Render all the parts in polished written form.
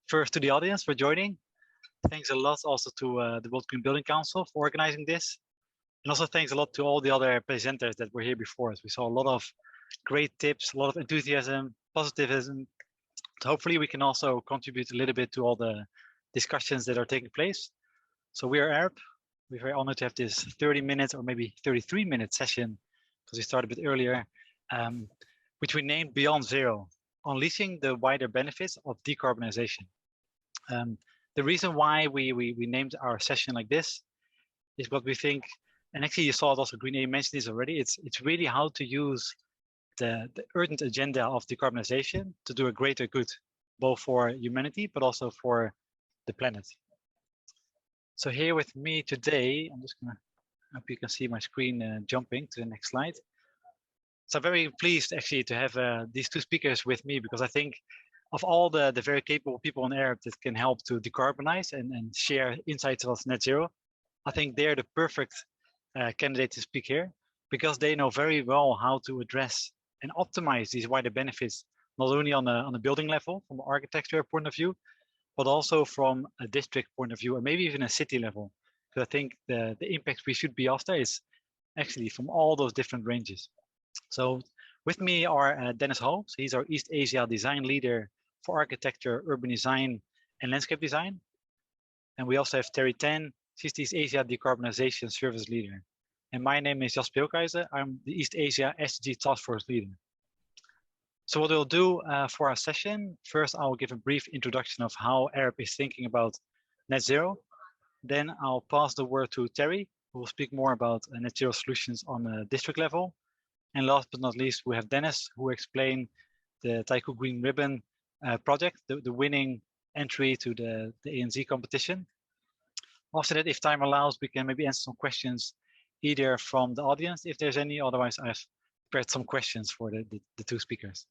First to the audience for joining. Thanks a lot also to the World Green Building Council for organizing this. And also thanks a lot to all the other presenters that were here before us. We saw a lot of great tips, a lot of enthusiasm, positivism. So hopefully we can also contribute a little bit to all the discussions that are taking place. So we are Arup. We're very honored to have this 30-minute or maybe 33-minute session, because we started a bit earlier, which we named Beyond Zero, Unleashing the Wider Benefits of Decarbonisation. The reason why we named our session like this is what we think, and actually you saw it also, Green A mentioned this already, it's really how to use the urgent agenda of decarbonisation to do a greater good, both for humanity, but also for the planet. So here with me today, I'm just gonna, hope you can see my screen jumping to the next slide. So I'm very pleased actually to have these two speakers with me, because I think of all the very capable people on Arup that can help to decarbonize and share insights of net zero, I think they're the perfect candidate to speak here, because they know very well how to address and optimize these wider benefits, not only on a building level, from an architecture point of view, but also from a district point of view, or maybe even a city level. Because I think the impact we should be after is actually from all those different ranges. So with me are Dennis Ho. So he's our East Asia design leader for architecture, urban design, and landscape design. And we also have Terry Tan. She's the East Asia decarbonization service leader. And my name is Jas Peelkhuizen. I'm the East Asia SDG task force leader. So what we'll do for our session, first I will give a brief introduction of how Arup is thinking about net zero. Then I'll pass the word to Terry, who will speak more about net zero solutions on a district level. And last but not least, we have Dennis, who will explain the Taikoo Green Ribbon project, the winning entry to the ANZ competition. After that, if time allows, we can maybe answer some questions either from the audience, if there's any. Otherwise, I've prepared some questions for the two speakers.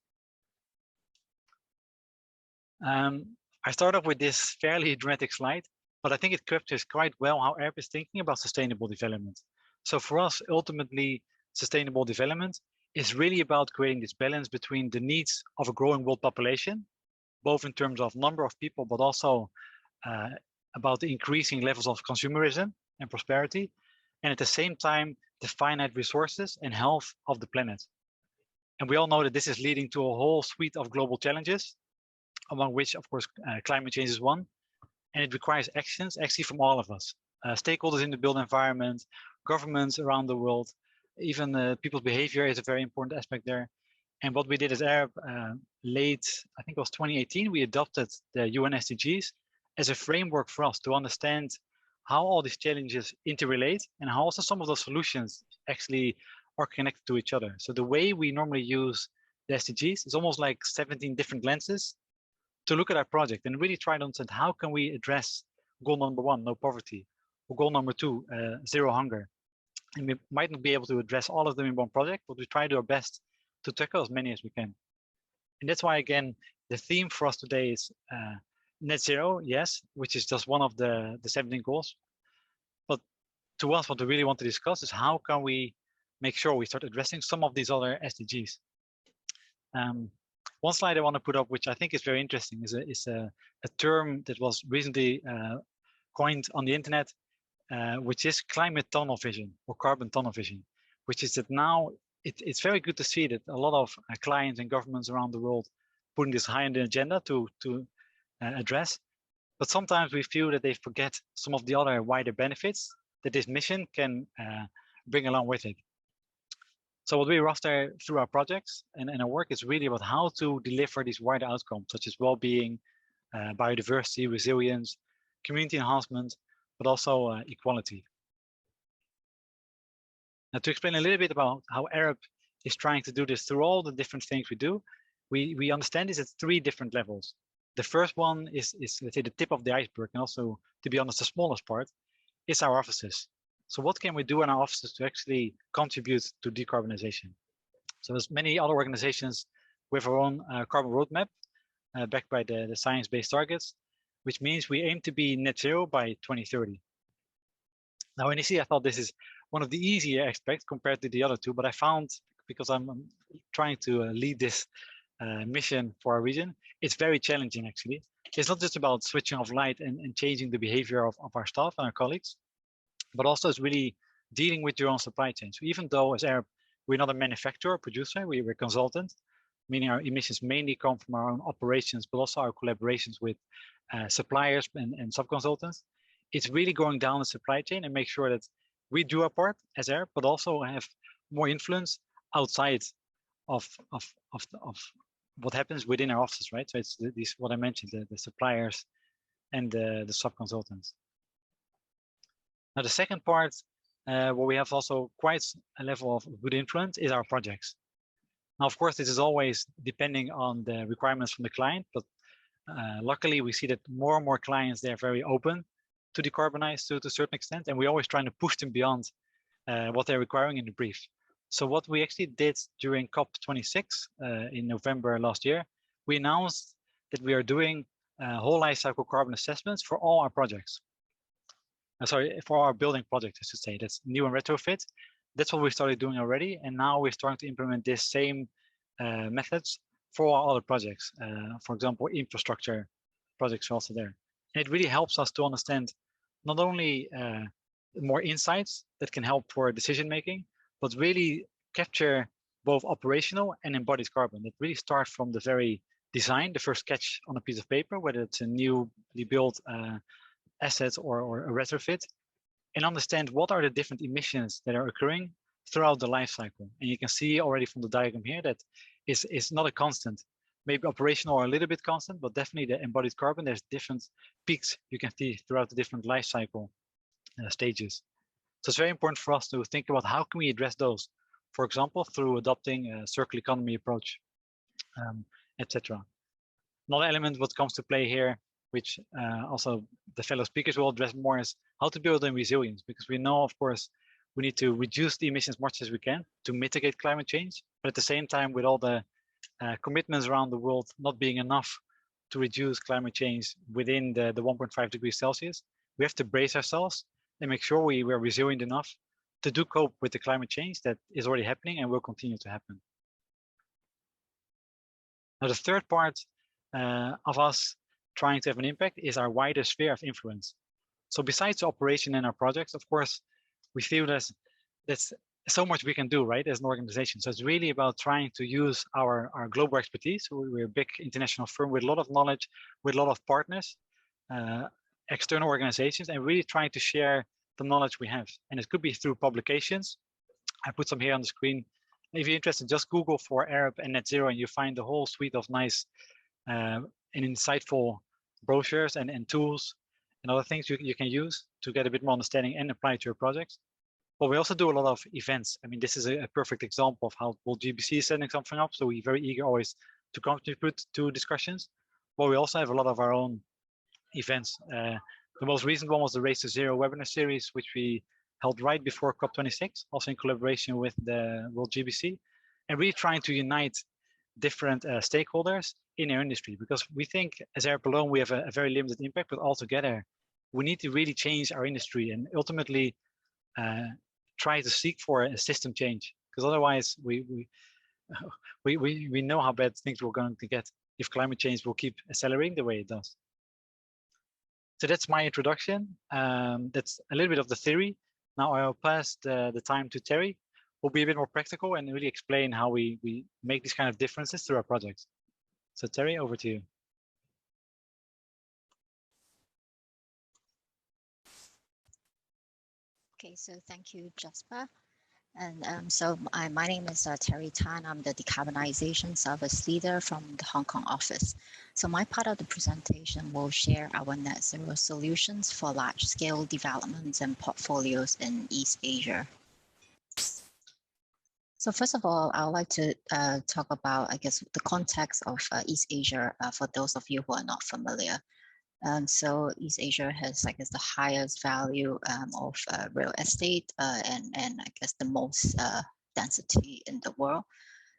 I start off with this fairly dramatic slide, but I think it captures quite well how Arup is thinking about sustainable development. So for us, ultimately, sustainable development is really about creating this balance between the needs of a growing world population, both in terms of number of people, but also about the increasing levels of consumerism and prosperity, and at the same time, the finite resources and health of the planet. And we all know that this is leading to a whole suite of global challenges, among which, of course, climate change is one. And it requires actions actually from all of us, stakeholders in the built environment, governments around the world, even people's behavior is a very important aspect there. And what we did as Arup, late, I think it was 2018, we adopted the UN SDGs as a framework for us to understand how all these challenges interrelate and how also some of those solutions actually are connected to each other. So the way we normally use the SDGs is almost like 17 different lenses to look at our project and really try to understand how can we address goal number 1, no poverty, or goal number 2, zero hunger. And we might not be able to address all of them in one project, but we try to do our best to tackle as many as we can. And that's why, again, the theme for us today is net zero, yes, which is just one of the 17 goals. But to us, what we really want to discuss is how can we make sure we start addressing some of these other SDGs. One slide I want to put up, which I think is very interesting, is a term that was recently coined on the internet, which is climate tunnel vision or carbon tunnel vision, which is that now it's very good to see that a lot of clients and governments around the world putting this high on the agenda to address. But sometimes we feel that they forget some of the other wider benefits that this mission can bring along with it. So what we're after through our projects and our work is really about how to deliver these wider outcomes, such as well-being, biodiversity, resilience, community enhancement, but also equality. Now, to explain a little bit about how Arup is trying to do this through all the different things we do, we understand this at 3 different levels. The first one is let's say the tip of the iceberg, and also, to be honest, the smallest part, is our offices. So what can we do in our offices to actually contribute to decarbonization? So there's many other organizations with our own carbon roadmap, backed by the science-based targets, which means we aim to be net zero by 2030. Now, initially, I thought this is one of the easier aspects compared to the other two, but I found, because I'm trying to lead this mission for our region, it's very challenging actually, it's not just about switching off light and changing the behavior of our staff and our colleagues, but also it's really dealing with your own supply chain. So even though as Arup, we're not a manufacturer or producer, we're a consultant, meaning our emissions mainly come from our own operations, but also our collaborations with suppliers and sub-consultants. It's really going down the supply chain and make sure that we do our part as Arup, but also have more influence outside of what happens within our offices, right? So it's these what I mentioned, the suppliers and the sub-consultants. Now the second part, where we have also quite a level of good influence, is our projects. Now, of course, this is always depending on the requirements from the client, but luckily we see that more and more clients, they're very open to decarbonize to a certain extent, and we're always trying to push them beyond what they're requiring in the brief. So what we actually did during COP26 in November last year, we announced that we are doing whole life cycle carbon assessments for all our projects. Sorry, for our building projects, I should say. That's new and retrofit. That's what we started doing already, and now we're starting to implement this same methods for our other projects. For example, infrastructure projects are also there. And it really helps us to understand not only more insights that can help for decision making, but really capture both operational and embodied carbon. That really starts from the very design, the first sketch on a piece of paper, whether it's a newly built asset or a retrofit, and understand what are the different emissions that are occurring throughout the life cycle. And you can see already from the diagram here that it's not a constant, maybe operational or a little bit constant, but definitely the embodied carbon, there's different peaks you can see throughout the different life cycle stages. So it's very important for us to think about how can we address those, for example, through adopting a circular economy approach, etc. Another element what comes to play here, which also the fellow speakers will address more, is how to build in resilience, because we know, of course, we need to reduce the emissions as much as we can to mitigate climate change, but at the same time, with all the commitments around the world not being enough to reduce climate change within the 1.5 degrees Celsius, we have to brace ourselves and make sure we are resilient enough to do cope with the climate change that is already happening and will continue to happen. Now, the third part of us trying to have an impact is our wider sphere of influence. So besides the operation in our projects, of course, we feel there's so much we can do, right, as an organization. So it's really about trying to use our global expertise. We're a big international firm with a lot of knowledge, with a lot of partners, external organizations, and really trying to share the knowledge we have. And it could be through publications. I put some here on the screen. If you're interested, just Google for Arup and net zero, and you find the whole suite of nice and insightful brochures and tools and other things you can use to get a bit more understanding and apply to your projects. But we also do a lot of events. I mean, this is a perfect example of how World GBC is setting something up. So we're very eager always to contribute to discussions. But we also have a lot of our own events. The most recent one was the Race to Zero webinar series, which we held right before COP26, also in collaboration with the World GBC, and really trying to unite different stakeholders in our industry, because we think as Arup alone, we have a very limited impact, but altogether, we need to really change our industry and ultimately try to seek for a system change, because otherwise we know how bad things we're going to get if climate change will keep accelerating the way it does. So that's my introduction. That's a little bit of the theory. Now I'll pass the time to Terry, who'll be a bit more practical and really explain how we make these kind of differences through our projects. So Terry, over to you. Okay, so thank you, Jasper. And my name is Terry Tan. I'm the Decarbonization Service Leader from the Hong Kong office. So my part of the presentation will share our net zero solutions for large-scale developments and portfolios in East Asia. So first of all, I would like to talk about, I guess, the context of East Asia for those of you who are not familiar. So East Asia has, I guess, the highest value of real estate and I guess the most density in the world.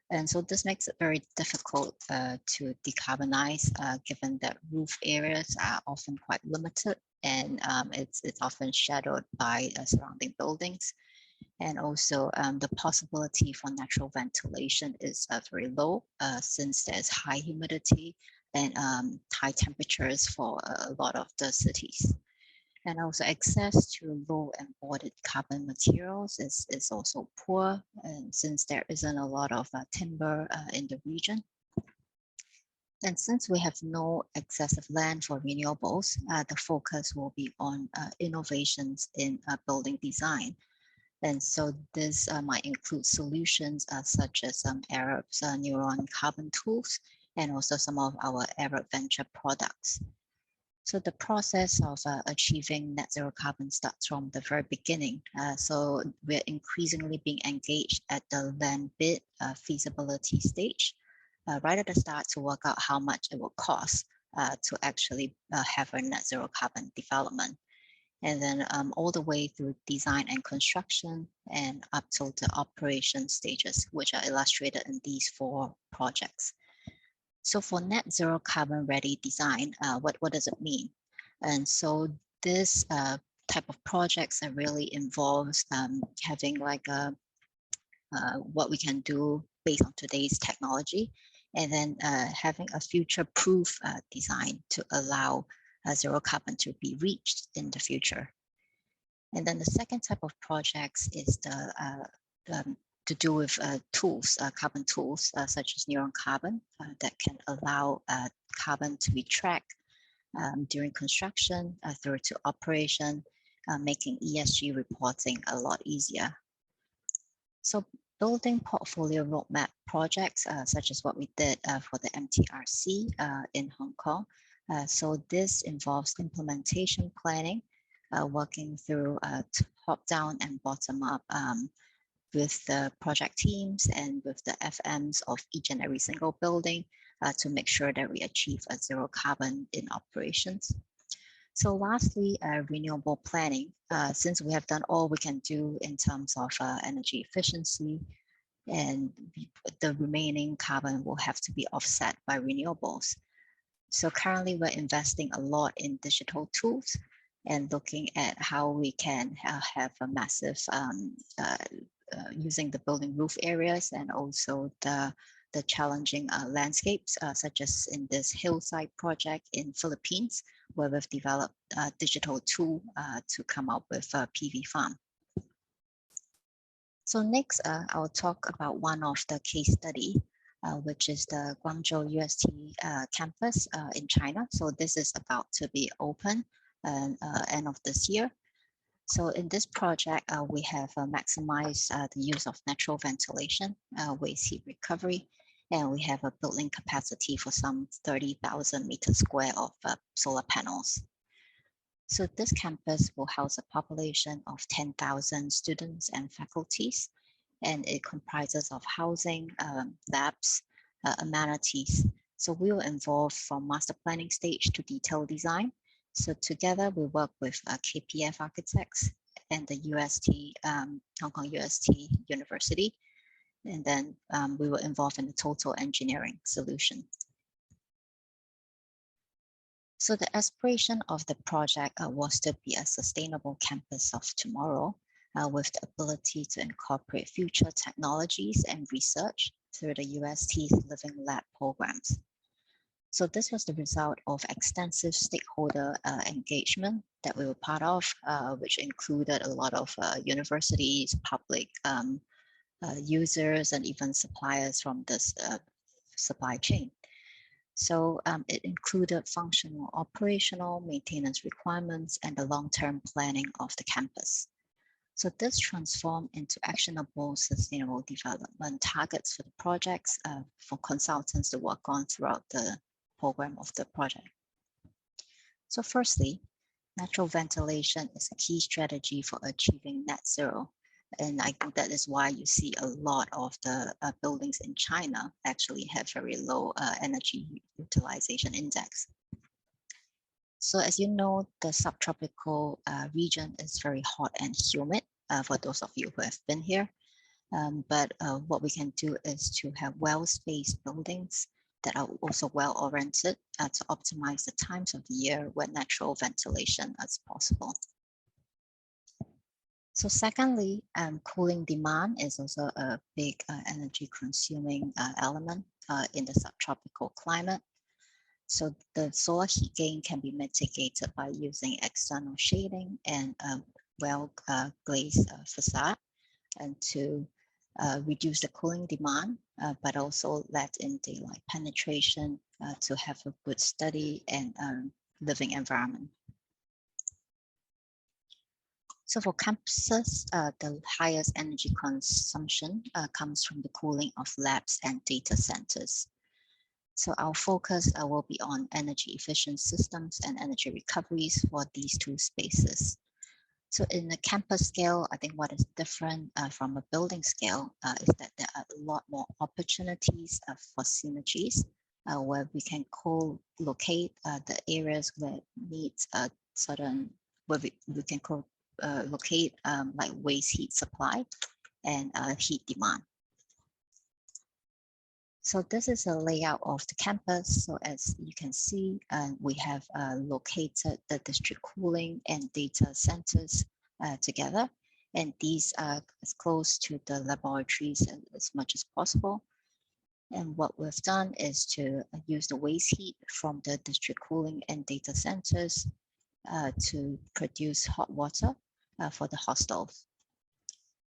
And so this makes it very difficult to decarbonize, given that roof areas are often quite limited and it's often shadowed by surrounding buildings. And also the possibility for natural ventilation is very low since there's high humidity and high temperatures for a lot of the cities. And also access to low embodied carbon materials is also poor, and since there isn't a lot of timber in the region. And since we have no excessive land for renewables, the focus will be on innovations in building design. And so this might include solutions such as Arup's neuron carbon tools, and also some of our Arup venture products. So the process of achieving net zero carbon starts from the very beginning. So we're increasingly being engaged at the land bid feasibility stage, right at the start, to work out how much it will cost to actually have a net zero carbon development. And then all the way through design and construction and up to the operation stages, which are illustrated in these 4 projects. So for net zero carbon ready design, what does it mean? And so this type of projects really involves having like what we can do based on today's technology, and then having a future-proof design to allow zero carbon to be reached in the future. And then the second type of projects is to do with tools, carbon tools, such as neuron carbon, that can allow carbon to be tracked during construction through to operation, making ESG reporting a lot easier. So building portfolio roadmap projects, such as what we did for the MTRC in Hong Kong. So this involves implementation planning, working through top-down and bottom-up with the project teams and with the FMs of each and every single building to make sure that we achieve a zero carbon in operations. So lastly, renewable planning. Since we have done all we can do in terms of energy efficiency, and the remaining carbon will have to be offset by renewables. So currently we're investing a lot in digital tools and looking at how we can have a massive using the building roof areas and also the challenging landscapes, such as in this hillside project in Philippines, where we've developed a digital tool to come up with a PV farm. So next, I'll talk about one of the case study, which is the Guangzhou UST campus in China. So this is about to be open end of this year. So in this project, we have maximized the use of natural ventilation, waste heat recovery, and we have a building capacity for some 30,000 meters square of solar panels. So this campus will house a population of 10,000 students and faculties, and it comprises of housing, labs, amenities. So we will involve from master planning stage to detailed design. So together we work with KPF architects and the UST, Hong Kong UST University. And then we were involved in the total engineering solution. So the aspiration of the project was to be a sustainable campus of tomorrow with the ability to incorporate future technologies and research through the UST's Living Lab programs. So this was the result of extensive stakeholder engagement that we were part of, which included a lot of universities, public users, and even suppliers from this supply chain. So it included functional, operational, maintenance requirements, and the long-term planning of the campus. So this transformed into actionable sustainable development targets for the projects for consultants to work on throughout the program of the project. So firstly, natural ventilation is a key strategy for achieving net zero. And I think that is why you see a lot of the buildings in China actually have very low energy utilization index. So as you know, the subtropical region is very hot and humid for those of you who have been here. But what we can do is to have well-spaced buildings that are also well-oriented to optimize the times of the year when natural ventilation is possible. So secondly, cooling demand is also a big energy consuming element in the subtropical climate. So the solar heat gain can be mitigated by using external shading and a well-glazed facade, and to reduce the cooling demand, but also let in daylight penetration to have a good study and living environment. So for campuses, the highest energy consumption comes from the cooling of labs and data centers. So our focus will be on energy efficient systems and energy recoveries for these two spaces. So in the campus scale, I think what is different from a building scale is that there are a lot more opportunities for synergies where we can co-locate the areas where needs a certain, where we can locate like waste heat supply and heat demand. So this is a layout of the campus. So as you can see, we have located the district cooling and data centers together. And these are as close to the laboratories as much as possible. And what we've done is to use the waste heat from the district cooling and data centers to produce hot water for the hostels.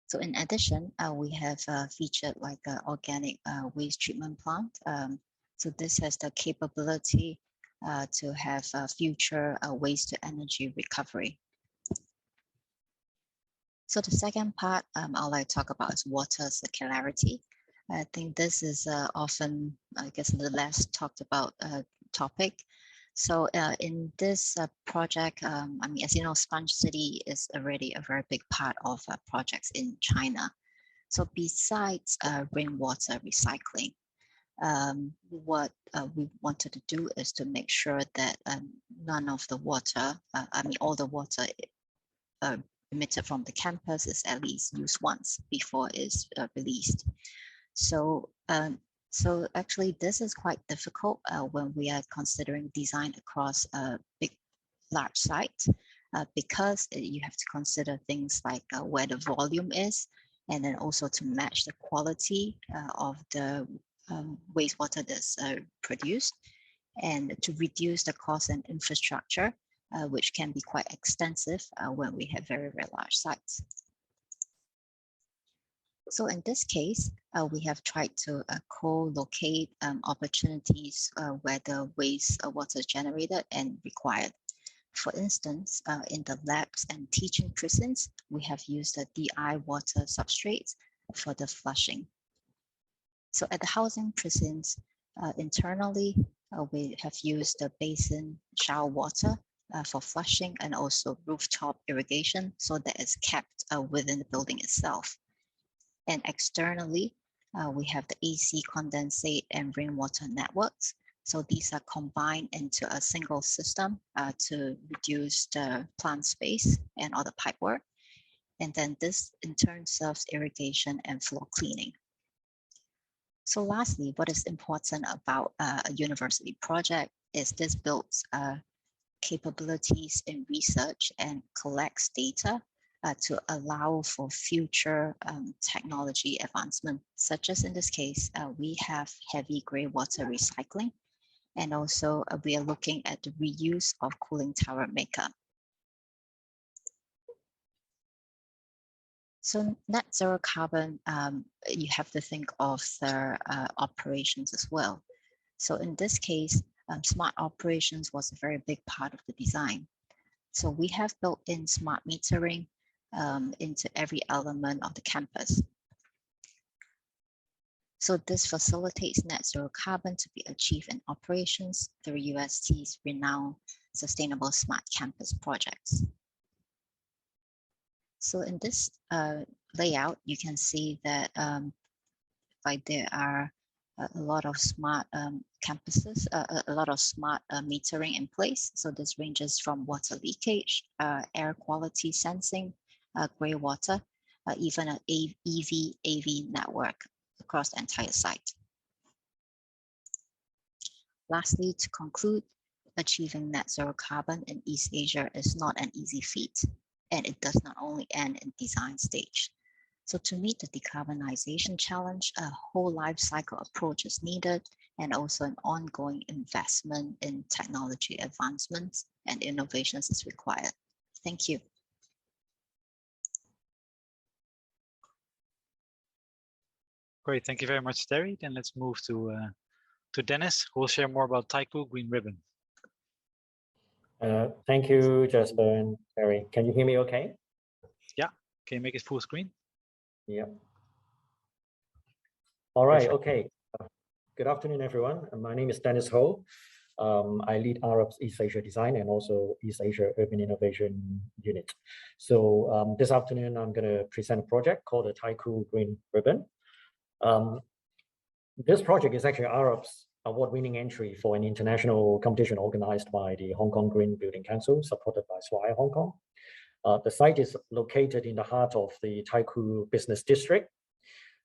So in addition, we have featured like an organic waste treatment plant. So this has the capability to have future waste to energy recovery. So the second part I'd like to talk about is water circularity. I think this is often, I guess, the less talked about topic. So in this project, I mean, as you know, Sponge City is already a very big part of projects in China. So besides rainwater recycling, what we wanted to do is to make sure that none of the water, I mean, all the water emitted from the campus is at least used once before it's released. So so actually, this is quite difficult when we are considering design across a large site, because you have to consider things like where the volume is, and then also to match the quality of the wastewater that's produced, and to reduce the cost and infrastructure, which can be quite extensive when we have very, very large sites. So in this case, we have tried to co-locate opportunities where the wastewater is generated and required. For instance, in the labs and teaching prisons, we have used the DI water substrates for the flushing. So at the housing prisons, internally, we have used the basin shower water for flushing and also rooftop irrigation, so that it's kept within the building itself. And externally, we have the AC condensate and rainwater networks. So these are combined into a single system to reduce the plant space and all the pipe work. And then this in turn serves irrigation and floor cleaning. So lastly, what is important about a university project is this builds capabilities in research and collects data to allow for future technology advancement, such as in this case, we have heavy gray water recycling. And also we are looking at the reuse of cooling tower makeup. So net zero carbon, you have to think of the operations as well. So in this case, smart operations was a very big part of the design. So we have built in smart metering into every element of the campus. So this facilitates net zero carbon to be achieved in operations through UST's renowned sustainable smart campus projects. So in this layout, you can see that like there are a lot of smart campuses, a lot of smart metering in place. So this ranges from water leakage, air quality sensing, gray water, even an EV AV network across the entire site. Lastly, to conclude, achieving net zero carbon in East Asia is not an easy feat, and it does not only end in design stage. So to meet the decarbonization challenge, a whole life cycle approach is needed, and also an ongoing investment in technology advancements and innovations is required. Thank you. Great, thank you very much, Terry. Then let's move to Dennis, who will share more about Taikoo Green Ribbon. Thank you, Jasper and Terry. Can you hear me okay? Yeah, can you make it full screen? Yeah. All right, Perfect. okay. Good afternoon, everyone. My name is Dennis Ho. I lead Arup's East Asia Design and also East Asia Urban Innovation Unit. So this afternoon, I'm going to present a project called the Taikoo Green Ribbon. This project is actually Arup's award-winning entry for an international competition organized by the Hong Kong Green Building Council, supported by Swire Hong Kong. The site is located in the heart of the Taikoo Business District.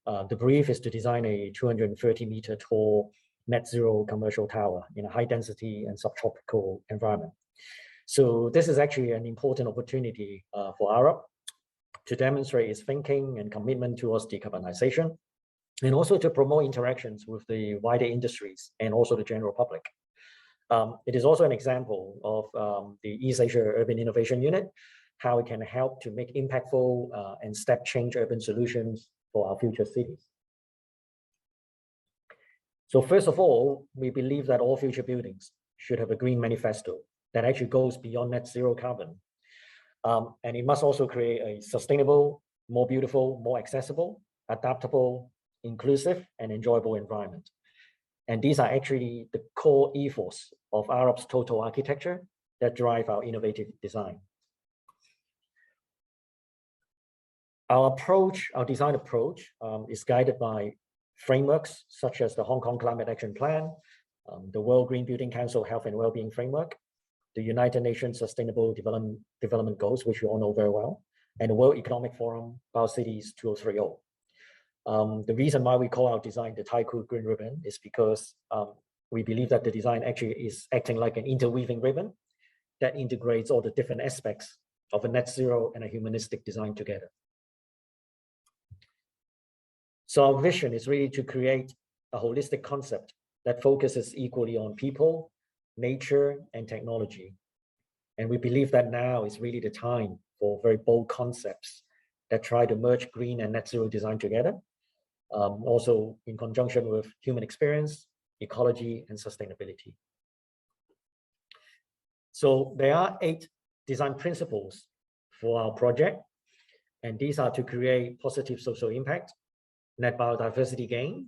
The brief is to design a 230-meter tall net zero commercial tower in a high density and subtropical environment. So this is actually an important opportunity for Arup to demonstrate its thinking and commitment towards decarbonization, and also to promote interactions with the wider industries and also the general public. It is also an example of the East Asia Urban Innovation Unit, how it can help to make impactful and step change urban solutions for our future cities. So first of all, we believe that all future buildings should have a green manifesto that actually goes beyond net zero carbon. And it must also create a sustainable, more beautiful, more accessible, adaptable, inclusive, and enjoyable environment. And these are actually the core ethos of Arup's total architecture that drive our innovative design. Our approach, our design approach is guided by frameworks such as the Hong Kong Climate Action Plan, the World Green Building Council Health and Wellbeing Framework, the United Nations Sustainable Development Goals, which you all know very well, and the World Economic Forum Biocities 2030. The reason why we call our design the Taikoo Green Ribbon is because we believe that the design actually is acting like an interweaving ribbon that integrates all the different aspects of a net zero and a humanistic design together. So our vision is really to create a holistic concept that focuses equally on people, nature, and technology. And we believe that now is really the time for very bold concepts that try to merge green and net zero design together, also in conjunction with human experience, ecology, and sustainability. So there are 8 design principles for our project, and these are to create positive social impact, net biodiversity gain,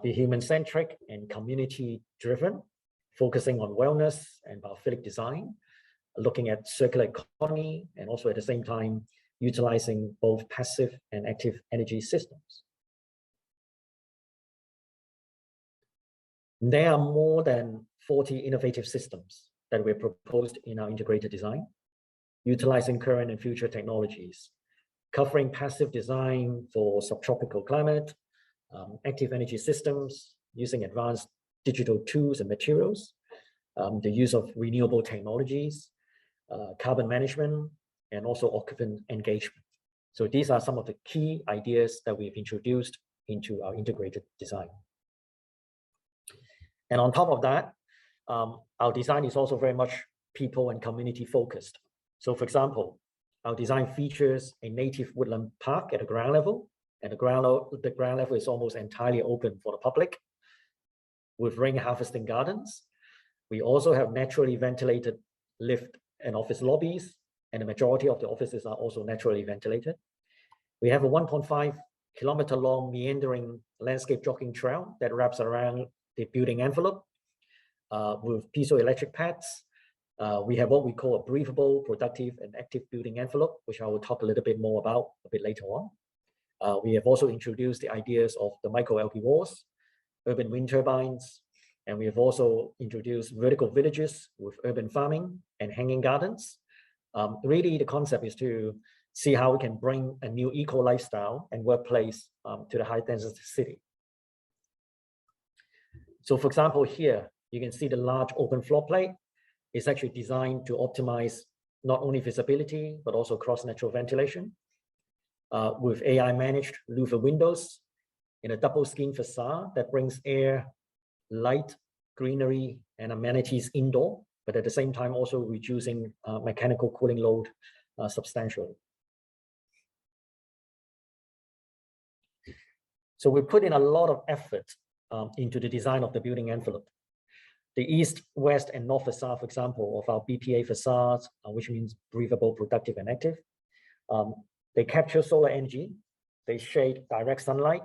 be human-centric and community-driven, focusing on wellness and biophilic design, looking at circular economy, and also at the same time, utilizing both passive and active energy systems. There are more than 40 innovative systems that we proposed in our integrated design, utilizing current and future technologies, covering passive design for subtropical climate, active energy systems, using advanced digital tools and materials, the use of renewable technologies, carbon management, and also occupant engagement. So these are some of the key ideas that we've introduced into our integrated design. And on top of that, our design is also very much people and community focused. So for example, our design features a native woodland park at the ground level, and the ground level is almost entirely open for the public with rain harvesting gardens. We also have naturally ventilated lift and office lobbies, and the majority of the offices are also naturally ventilated. We have a 1.5 kilometer long meandering landscape jogging trail that wraps around the building envelope with piezoelectric pads. We have what we call a breathable, productive, and active building envelope, which I will talk a little bit more about a bit later on. We have also introduced the ideas of the micro-LP walls, urban wind turbines, and we have also introduced vertical villages with urban farming and hanging gardens. Really, the concept is to see how we can bring a new eco lifestyle and workplace to the high-density city. So for example, here, you can see the large open floor plate. It's actually designed to optimize not only visibility, but also cross-natural ventilation with AI-managed louver windows in a double skin facade that brings air light, greenery, and amenities indoor, but at the same time also reducing mechanical cooling load substantially. So we put in a lot of effort into the design of the building envelope. The east, west, and north facade, for example, of our BPA facades, which means breathable, productive, and active, they capture solar energy, they shade direct sunlight,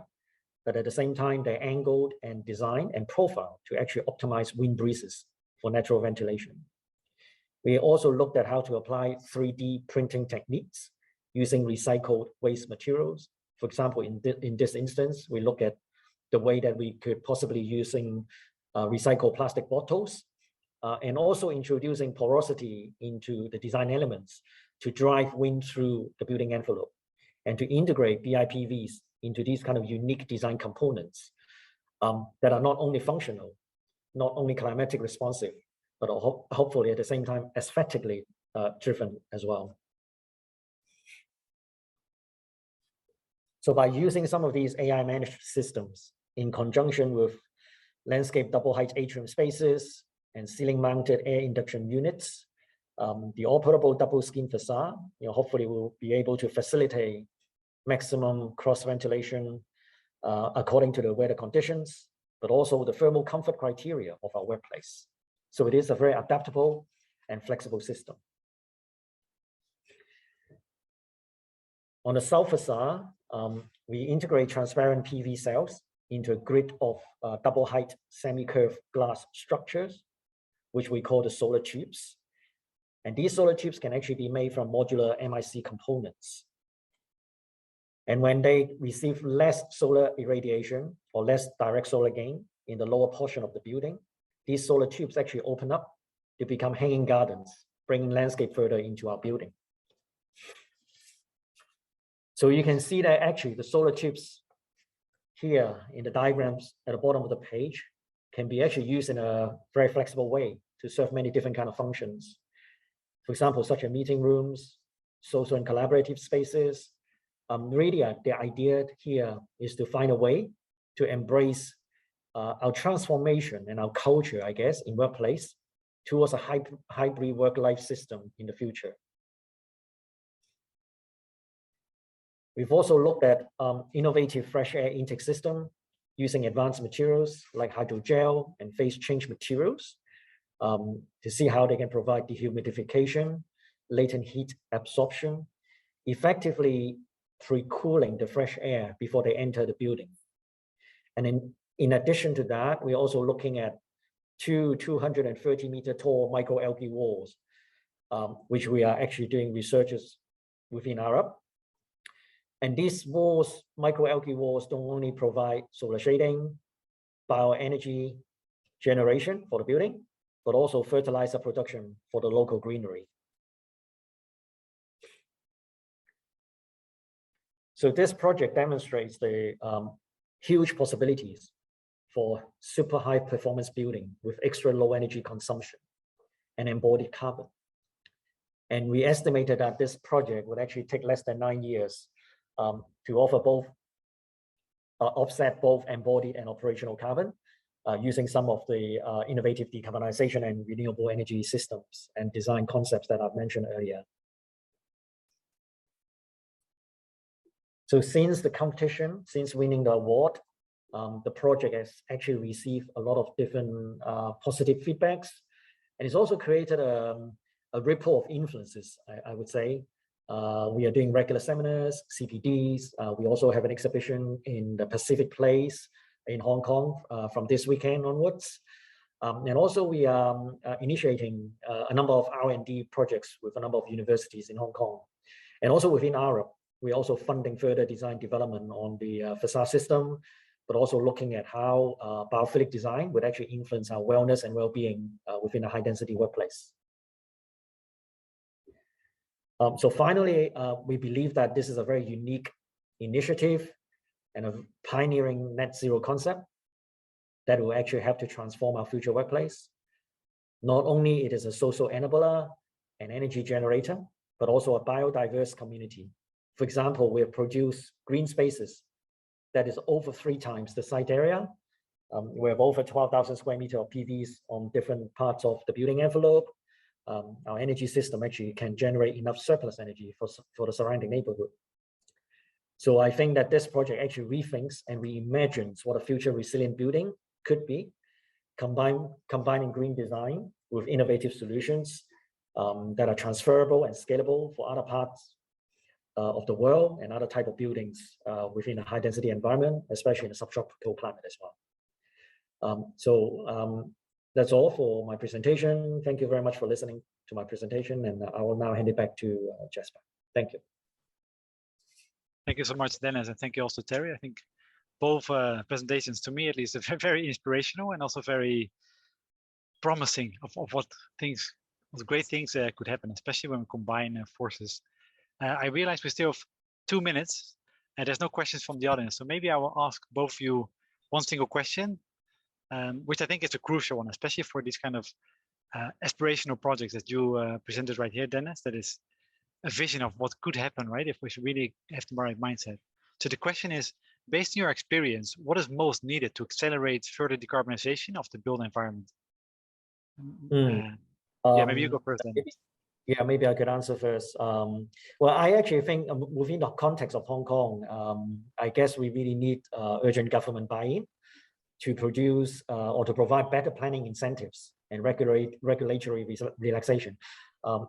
but at the same time, they're angled and designed and profiled to actually optimize wind breezes for natural ventilation. We also looked at how to apply 3D printing techniques using recycled waste materials. For example, in this instance, we look at the way that we could possibly using recycled plastic bottles and also introducing porosity into the design elements to drive wind through the building envelope and to integrate BIPVs into these kind of unique design components that are not only functional, not only climatic responsive, but hopefully at the same time aesthetically driven as well. So by using some of these AI managed systems in conjunction with landscape double height atrium spaces and ceiling mounted air induction units, the operable double skin facade, hopefully will be able to facilitate maximum cross ventilation according to the weather conditions, but also the thermal comfort criteria of our workplace. So it is a very adaptable and flexible system. On the south facade, we integrate transparent PV cells into a grid of double height semi-curved glass structures, which we call the solar tubes. And these solar tubes can actually be made from modular MIC components. And when they receive less solar irradiation or less direct solar gain in the lower portion of the building, these solar tubes actually open up to become hanging gardens, bringing landscape further into our building. So you can see that actually the solar tubes here in the diagrams at the bottom of the page can be actually used in a very flexible way to serve many different kind of functions. For example, such as meeting rooms, social and collaborative spaces. Really, the idea here is to find a way to embrace our transformation and our culture, I guess, in workplace towards a hybrid work-life system in the future. We've also looked at innovative fresh air intake system using advanced materials like hydrogel and phase change materials to see how they can provide dehumidification, latent heat absorption, effectively pre-cooling the fresh air before they enter the building. And in addition to that, we're also looking at two 230-meter tall micro-algae walls, which we are actually doing researches within Arup. And these walls, microalgae walls, don't only provide solar shading, bioenergy generation for the building, but also fertilizer production for the local greenery. So this project demonstrates the huge possibilities for super high performance building with extra low energy consumption and embodied carbon. And we estimated that this project would actually take less than 9 years to offer both, offset both embodied and operational carbon using some of the innovative decarbonization and renewable energy systems and design concepts that I've mentioned earlier. So since the competition, since winning the award, the project has actually received a lot of different positive feedbacks. And it's also created a ripple of influences, I would say. We are doing regular seminars, CPDs. We also have an exhibition in the Pacific Place in Hong Kong from this weekend onwards. And also we are initiating a number of R&D projects with a number of universities in Hong Kong. And also within Arup, we're also funding further design development on the facade system, but also looking at how biophilic design would actually influence our wellness and well-being within a high-density workplace. So finally, we believe that this is a very unique initiative and a pioneering net zero concept that will actually have to transform our future workplace. Not only it is a social enabler and energy generator, but also a biodiverse community. For example, we have produced green spaces that is over 3 times the site area We have over 12,000 square meters of PVs on different parts of the building envelope. Our energy system actually can generate enough surplus energy for the surrounding neighborhood. So I think that this project actually rethinks and reimagines what a future resilient building could be, combining green design with innovative solutions that are transferable and scalable for other parts of the world and other type of buildings within a high density environment, especially in a subtropical climate as well. That's all for my presentation. Thank you very much for listening to my presentation, and I will now hand it back to Jasper. Thank you. Thank you so much, Dennis, and thank you also, Terry. I think both presentations, to me at least, are very inspirational and also very promising of what great things could happen, especially when we combine forces. I realize we still have 2 minutes, and there's no questions from the audience. So maybe I will ask both of you one single question, which I think is a crucial one, especially for these kind of aspirational projects that you presented right here, Dennis. That is a vision of what could happen, right? If we should really have the right mindset. So the question is, based on your experience, what is most needed to accelerate further decarbonization of the built environment? Yeah, maybe you go first then. Yeah, maybe I could answer first. Well, I actually think within the context of Hong Kong, I guess we really need urgent government buy-in to produce or to provide better planning incentives and regulatory relaxation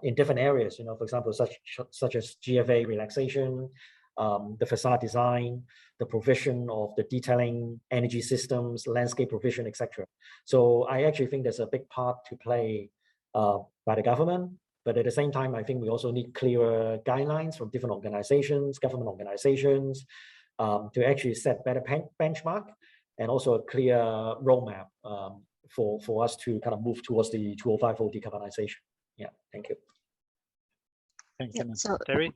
in different areas. For example, such as GFA relaxation, the facade design, the provision of the detailing energy systems, landscape provision, etc. So I actually think there's a big part to play by the government. But at the same time, I think we also need clearer guidelines from different organizations, government organizations, to actually set better benchmark and also a clear roadmap for us to kind of move towards the 2050 decarbonization. Yeah, thank you. Thanks, Yeah, so, Terry?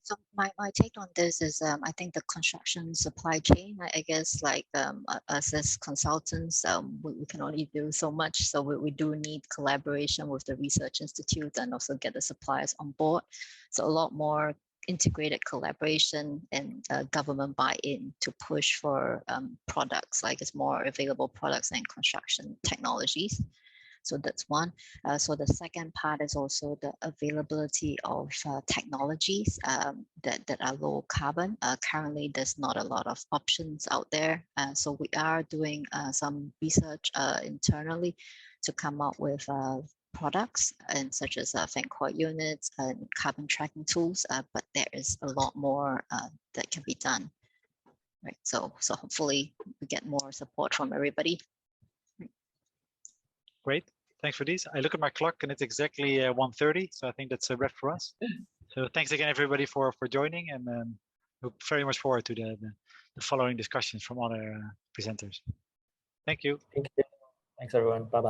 So my take on this is I think the construction supply chain, I guess like us as consultants, we can only do so much. So we do need collaboration with the research institute and also get the suppliers on board. So a lot more integrated collaboration and government buy-in to push for products, like it's more available products and construction technologies. So that's one. So the second part is also the availability of technologies that are low carbon. Currently, there's not a lot of options out there. So we are doing some research internally to come up with products and such as fan coil units and carbon tracking tools, but there is a lot more that can be done. Right. So hopefully we get more support from everybody. Great, thanks for these. I look at my clock and it's exactly 1:30, so I think that's a wrap for us. So thanks again, everybody, for joining, and look very much forward to the following discussions from other presenters. Thank you. Thank you. Thanks, everyone. Bye-bye.